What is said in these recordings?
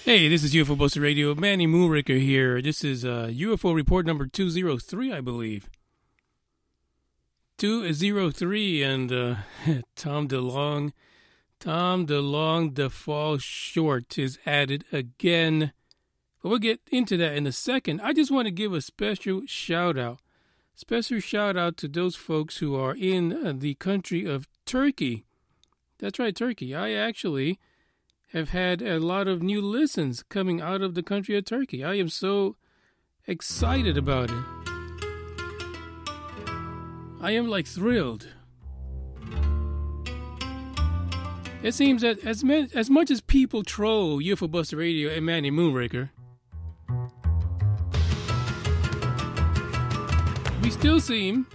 Hey, this is UFO Buster Radio. Manny Moonraker here. This is UFO report number 203, I believe. 203, and Tom DeLonge, the fall short is added again. But we'll get into that in a second. I just want to give a special shout out to those folks who are in the country of Turkey. That's right, Turkey. I actually have had a lot of new listens coming out of the country of Turkey. I am so excited about it. I am like thrilled. It seems that as much as people troll UFO Buster Radio and Manny Moonraker, we still seem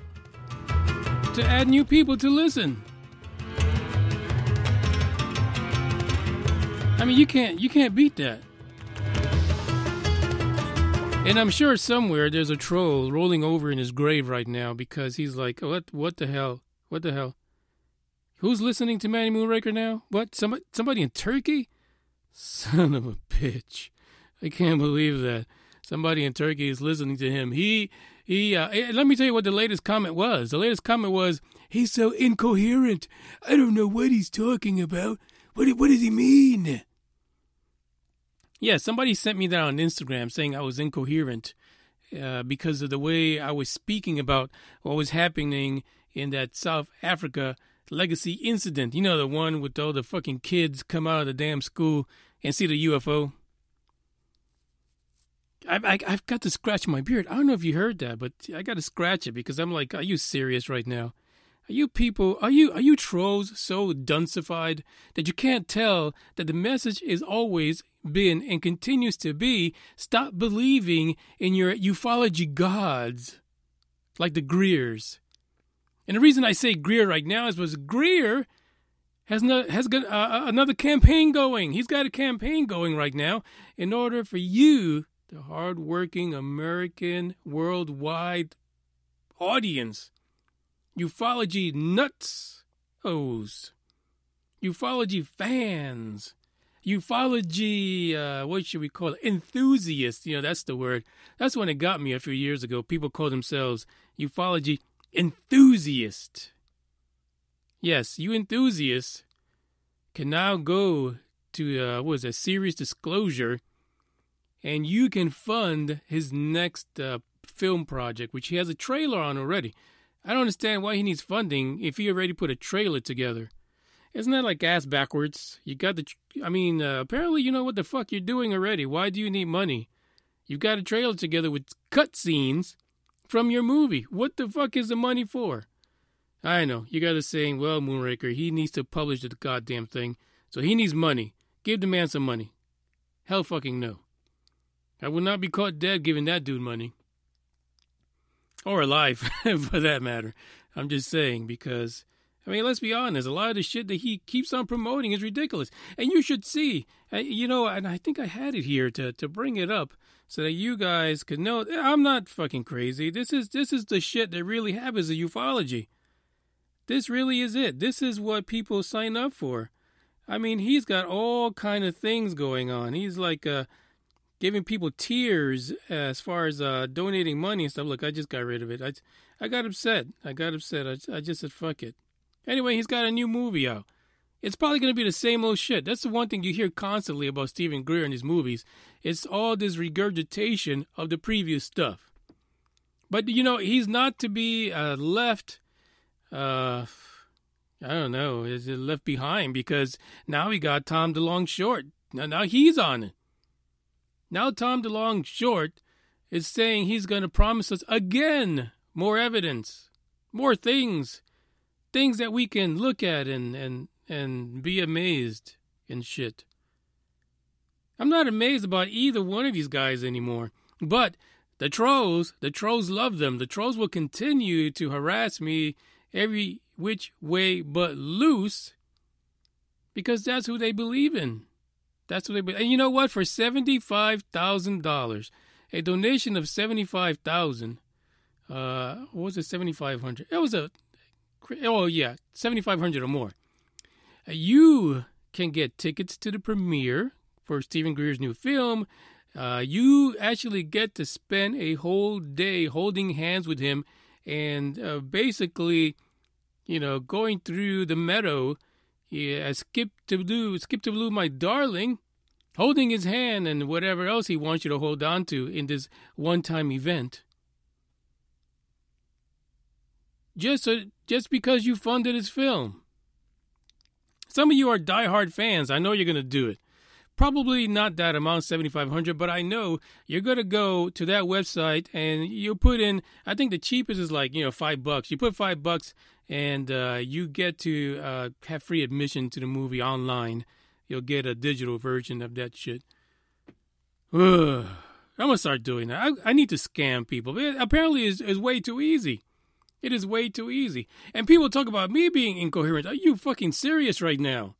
to add new people to listen. I mean, you can't beat that. And I'm sure somewhere there's a troll rolling over in his grave right now because he's like, what the hell? What the hell? Who's listening to Manny Moonraker now? What? Somebody in Turkey? Son of a bitch. I can't believe that. Somebody in Turkey is listening to him. Let me tell you what the latest comment was. The latest comment was, he's so incoherent. I don't know what he's talking about. What does he mean? Yeah, somebody sent me that on Instagram saying I was incoherent because of the way I was speaking about what was happening in that South Africa legacy incident. You know, the one with all the fucking kids come out of the damn school and see the UFO. I've got to scratch my beard. I don't know if you heard that, but I got to scratch it because I'm like, are you serious right now? Are you people, are you trolls so dunsified that you can't tell that the message is always been and continues to be, stop believing in your ufology gods like the Greers. And the reason I say Greer right now is because Greer has got another campaign going. He's got a campaign going right now in order for you, the hardworking American worldwide audience, ufology nuts-os, ufology fans, ufology, what should we call it, enthusiasts, that's the word. That's when it got me a few years ago. People call themselves ufology enthusiasts. Yes, you enthusiasts can now go to, Series Disclosure, and you can fund his next film project, which he has a trailer on already. I don't understand why he needs funding if he already put a trailer together. Isn't that like ass backwards? You got apparently you know what the fuck you're doing already. Why do you need money? You've got a trailer together with cutscenes from your movie. What the fuck is the money for? I know, you got to saying, well, Moonraker, he needs to publish the goddamn thing, so he needs money. Give the man some money. Hell fucking no. I would not be caught dead giving that dude money. Or alive, for that matter. I'm just saying, because, let's be honest, a lot of the shit that he keeps on promoting is ridiculous. And you should see, and I think I had it here to bring it up so that you guys could know, I'm not fucking crazy. This is the shit that really happens in ufology. This really is it. This is what people sign up for. He's got all kind of things going on. He's like, giving people tears as far as donating money and stuff. Look, I just got rid of it. I got upset. I just said, fuck it. Anyway, he's got a new movie out. It's probably going to be the same old shit. That's the one thing you hear constantly about Stephen Greer and his movies. It's all this regurgitation of the previous stuff. But, he's not to be left, I don't know, is it left behind? Because now we got Tom DeLonge short. Now he's on it. Now Tom DeLonge short is saying he's going to promise us again more evidence, more things that we can look at and be amazed and shit. I'm not amazed about either one of these guys anymore. But the trolls love them. The trolls will continue to harass me every which way but loose because that's who they believe in. That's what they. And you know what? For $75,000, a donation of $75,000. What was it? $7,500. It was $7,500 or more. You can get tickets to the premiere for Stephen Greer's new film, you actually get to spend a whole day holding hands with him and basically, going through the meadow. Skip to Blue, my darling, holding his hand and whatever else he wants you to hold on to in this one-time event. Just because you funded his film. Some of you are diehard fans. I know you're going to do it. Probably not that amount, $7,500, but I know you're going to go to that website and you put in, I think the cheapest is like, $5. You put $5 and you get to have free admission to the movie online. You'll get a digital version of that shit. I'm going to start doing that. I need to scam people. Apparently, it's way too easy. It is way too easy. And people talk about me being incoherent. Are you fucking serious right now?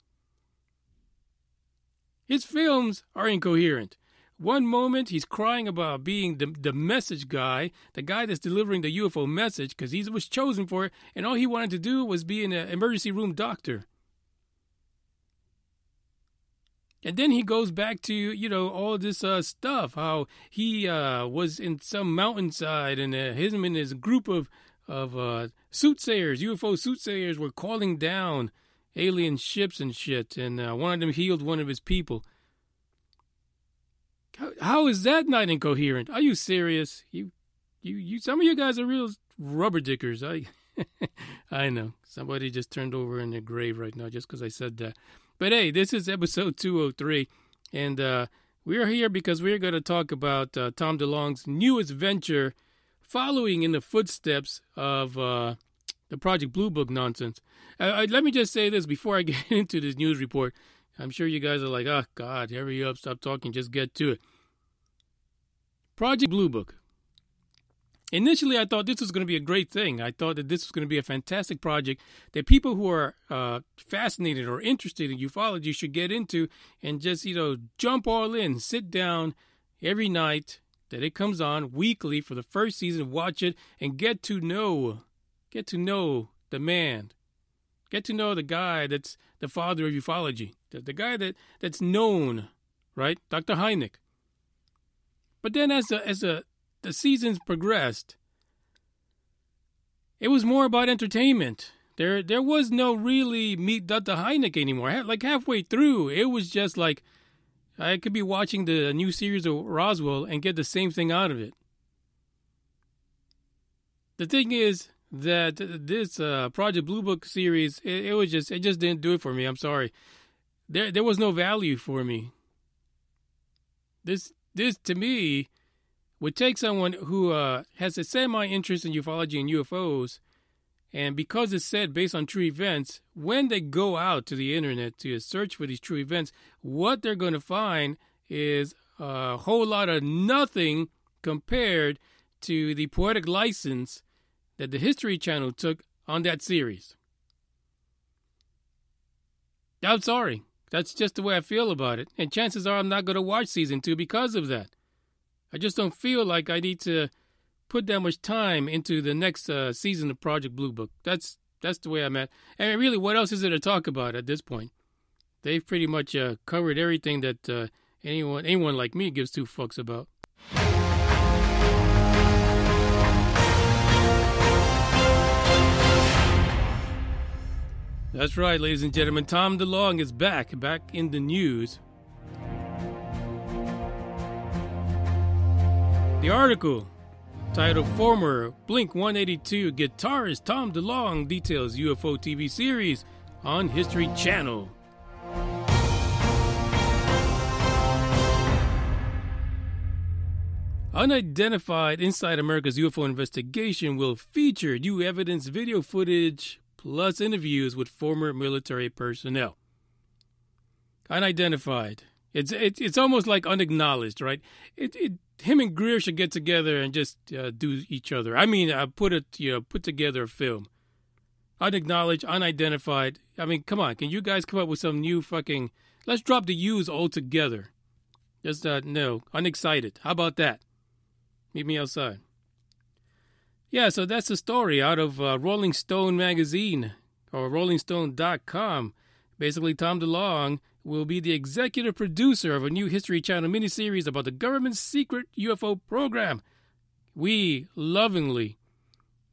His films are incoherent. One moment, he's crying about being the message guy, the guy that's delivering the UFO message because he was chosen for it, and all he wanted to do was be an emergency room doctor. And then he goes back to, all this stuff, how he was in some mountainside and him and his group of soothsayers, UFO soothsayers, were calling down alien ships and shit, and one of them healed one of his people. How is that not incoherent? Are you serious? You some of you guys are real rubber dickers. I know. Somebody just turned over in their grave right now just because I said that. But hey, this is episode 203, and we're here because we're going to talk about Tom DeLonge's newest venture, following in the footsteps of the Project Blue Book nonsense. Let me just say this before I get into this news report. I'm sure you guys are like, oh, God, hurry up, stop talking, just get to it. Project Blue Book. Initially, I thought this was going to be a great thing. I thought that this was going to be a fantastic project that people who are fascinated or interested in ufology should get into and just, jump all in, sit down every night that it comes on weekly for the first season, watch it, and get to know the man. Get to know the guy that's the father of ufology, the guy that's known, right? Dr. Hynek. But then as the seasons progressed, it was more about entertainment. There was no really meet Dr. Hynek anymore. Like halfway through, it was just like I could be watching the new series of Roswell and get the same thing out of it. The thing is that this Project Blue Book series, it just didn't do it for me. I'm sorry. There was no value for me. This to me would take someone who has a semi-interest in ufology and UFOs, and because it's said based on true events, when they go out to the internet to search for these true events, what they're going to find is a whole lot of nothing compared to the poetic license that the History Channel took on that series. I'm sorry. That's just the way I feel about it. And chances are I'm not going to watch season 2 because of that. I just don't feel like I need to put that much time into the next season of Project Blue Book. That's the way I'm at. And really, what else is there to talk about at this point? They've pretty much covered everything that anyone like me gives two fucks about. That's right, ladies and gentlemen. Tom DeLonge is back in the news. The article, titled Former Blink-182 Guitarist Tom DeLonge details UFO TV series on History Channel. Unidentified Inside America's UFO Investigation will feature new evidence, video footage, plus interviews with former military personnel. Unidentified. It's almost like unacknowledged, right? Him and Greer should get together and just do each other. I mean, put together a film. Unacknowledged, unidentified. I mean, come on. Can you guys come up with some new fucking... Let's drop the U's altogether. Just, no. Unexcited. How about that? Meet me outside. Yeah, so that's the story out of Rolling Stone magazine, or rollingstone.com. Basically, Tom DeLonge will be the executive producer of a new History Channel miniseries about the government's secret UFO program. We lovingly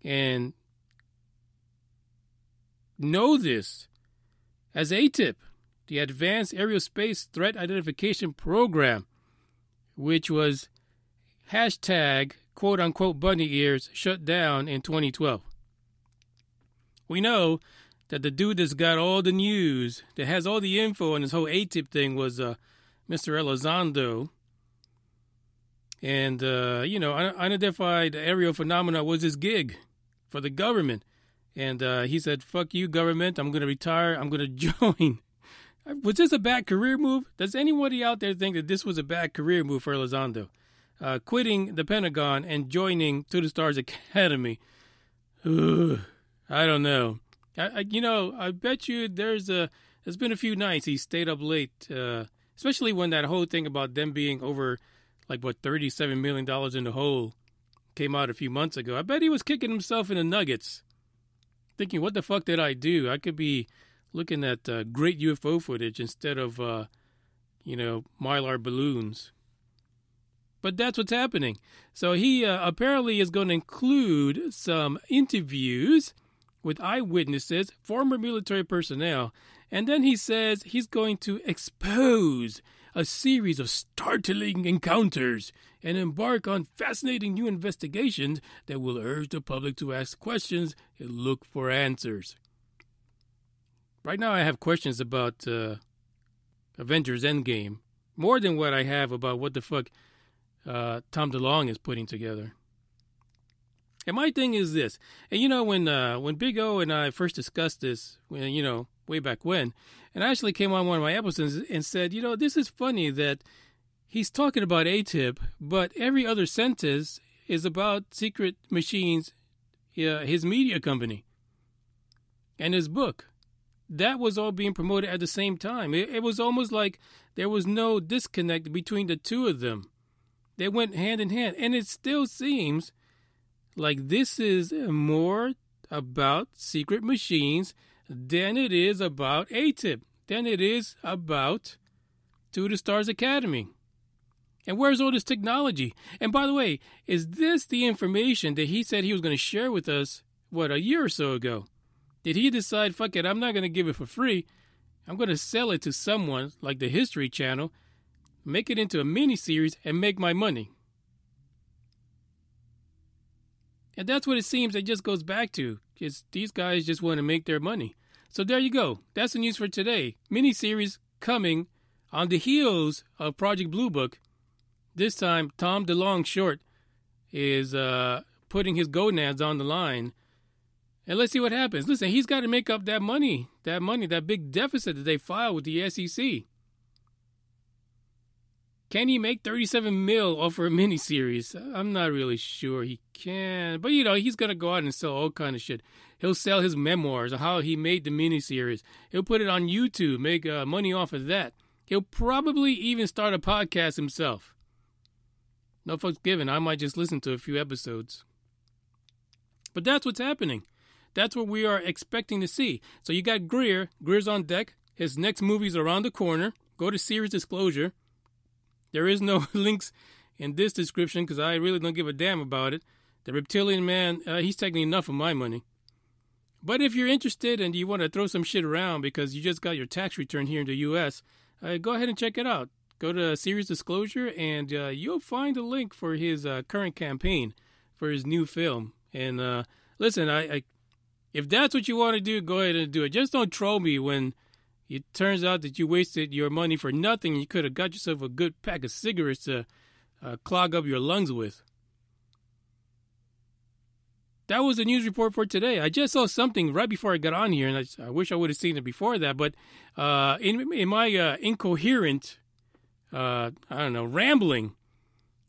and know this as AATIP, the Advanced Aerospace Threat Identification Program, which was hashtag quote-unquote bunny ears shut down in 2012. We know that the dude that's got all the news, that has all the info on this whole AATIP thing was Mr. Elizondo. And, Unidentified Aerial Phenomena was his gig for the government. And he said, fuck you, government. I'm going to retire. I'm going to join. Was this a bad career move? Does anybody out there think that this was a bad career move for Elizondo? Quitting the Pentagon and joining To the Stars Academy. Ugh, I don't know. I bet you there's been a few nights he stayed up late, especially when that whole thing about them being over, $37 million in the hole came out a few months ago. I bet he was kicking himself in the nuggets, thinking, what the fuck did I do? I could be looking at great UFO footage instead of, Mylar balloons. But that's what's happening. So he apparently is going to include some interviews with eyewitnesses, former military personnel, and then he says he's going to expose a series of startling encounters and embark on fascinating new investigations that will urge the public to ask questions and look for answers. Right now I have questions about Avengers Endgame, more than what I have about what the fuck Tom DeLonge is putting together. And my thing is this, and when Big O and I first discussed this, way back when, and I actually came on one of my episodes and said, this is funny that he's talking about AATIP, but every other sentence is about Secret Machines, his media company, and his book. That was all being promoted at the same time. It was almost like there was no disconnect between the two of them. They went hand in hand, and it still seems like this is more about Secret Machines than it is about AATIP, than it is about To the Stars Academy. And where's all this technology? And by the way, is this the information that he said he was going to share with us, a year or so ago? Did he decide, fuck it, I'm not going to give it for free. I'm going to sell it to someone like the History Channel, make it into a miniseries, and make my money? And that's what it seems it just goes back to, is these guys just want to make their money. So there you go. That's the news for today. Miniseries coming on the heels of Project Blue Book. This time, Tom DeLonge Short is putting his gonads on the line. And let's see what happens. Listen, he's got to make up that money, that big deficit that they filed with the SEC. Can he make $37 million off for a miniseries? I'm not really sure he can. But, he's going to go out and sell all kind of shit. He'll sell his memoirs of how he made the miniseries. He'll put it on YouTube, make money off of that. He'll probably even start a podcast himself. No fucks given. I might just listen to a few episodes. But that's what's happening. That's what we are expecting to see. So you got Greer. Greer's on deck. His next movie's around the corner. Go to Series Disclosure. There is no links in this description because I really don't give a damn about it. The Reptilian Man, he's taking enough of my money. But if you're interested and you want to throw some shit around because you just got your tax return here in the U.S., go ahead and check it out. Go to Series Disclosure and you'll find a link for his current campaign for his new film. And listen, if that's what you want to do, go ahead and do it. Just don't troll me when it turns out that you wasted your money for nothing. You could have got yourself a good pack of cigarettes to clog up your lungs with. That was the news report for today. I just saw something right before I got on here, and I wish I would have seen it before that. But in my incoherent, rambling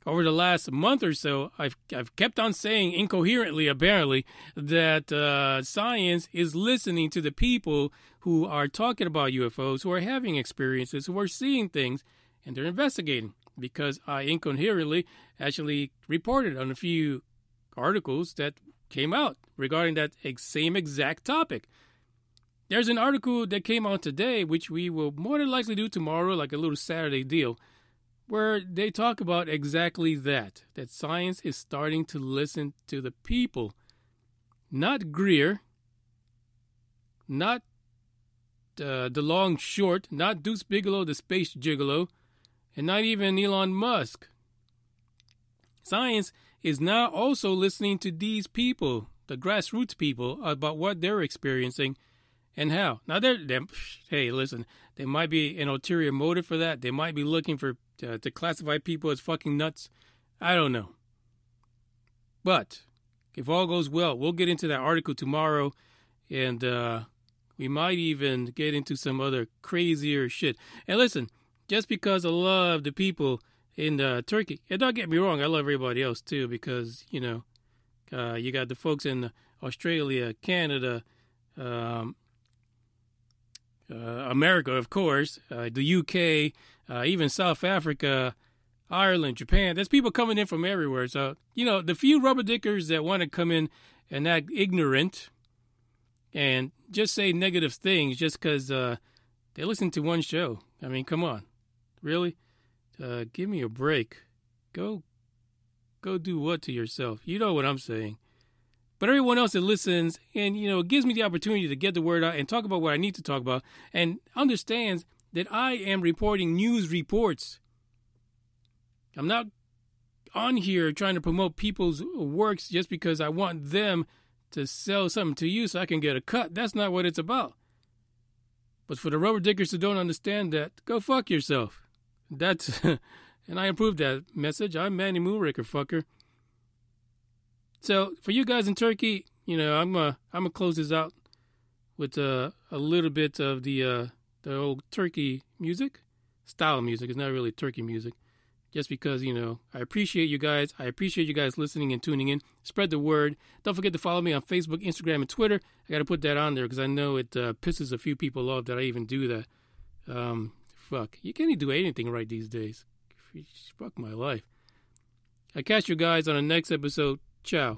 over the last month or so, I've kept on saying incoherently, apparently, that science is listening to the people who are talking about UFOs, who are having experiences, who are seeing things, and they're investigating. Because I incoherently actually reported on a few articles that came out regarding that same exact topic. there's an article that came out today, which we will more than likely do tomorrow, like a little Saturday deal, where they talk about exactly that science is starting to listen to the people. Not Greer, not DeLonge Short, not Deuce Bigelow, the space gigolo, and not even Elon Musk. Science is now also listening to these people, the grassroots people, about what they're experiencing and how. Now, hey, listen, there might be an ulterior motive for that. They might be looking for to classify people as fucking nuts. I don't know. But if all goes well, we'll get into that article tomorrow, and we might even get into some other crazier shit. And listen, just because I love the people in Turkey, and don't get me wrong, I love everybody else too, because, you know, you got the folks in Australia, Canada, America, of course, the UK, even South Africa, Ireland, Japan. There's people coming in from everywhere. So, you know, the few rubber dickers that want to come in and act ignorant and just say negative things just because they listen to one show. I mean, come on. Really? Give me a break. Go do what to yourself? You know what I'm saying. But everyone else that listens and, you know, it gives me the opportunity to get the word out and talk about what I need to talk about and understands that I am reporting news reports. I'm not on here trying to promote people's works just because I want them to sell something to you so I can get a cut. That's not what it's about. But for the rubber dickers who don't understand that, go fuck yourself. That's, and I approve that message. I'm Manny Moonraker, fucker. So for you guys in Turkey, you know, I'm gonna close this out with a little bit of the old Turkey music, style music. It's not really Turkey music. Just because, you know, I appreciate you guys. I appreciate you guys listening and tuning in. Spread the word. Don't forget to follow me on Facebook, Instagram, and Twitter. I got to put that on there because I know it pisses a few people off that I even do that. Fuck. You can't even do anything right these days. Fuck my life. I catch you guys on the next episode. Ciao.